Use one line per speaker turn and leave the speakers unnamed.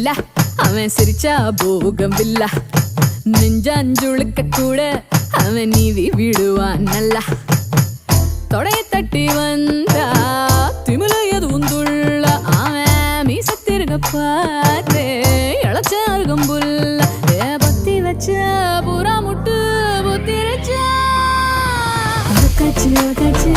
இல்ல அவன் சிரிச்சா போகம் இல்ல நெஞ்சாஞ்சுழுக்க கூட அவன் நீவி விடுவான் நல்லா தொடைய தட்டி வந்தா திமில எதுவும் துள்ள அவன் மீசத்திருக்க பார்த்தே இளச்சாருகம் புல்ல பத்தி வச்ச பூரா முட்டு புத்திரச்சா காச்சு காச்சு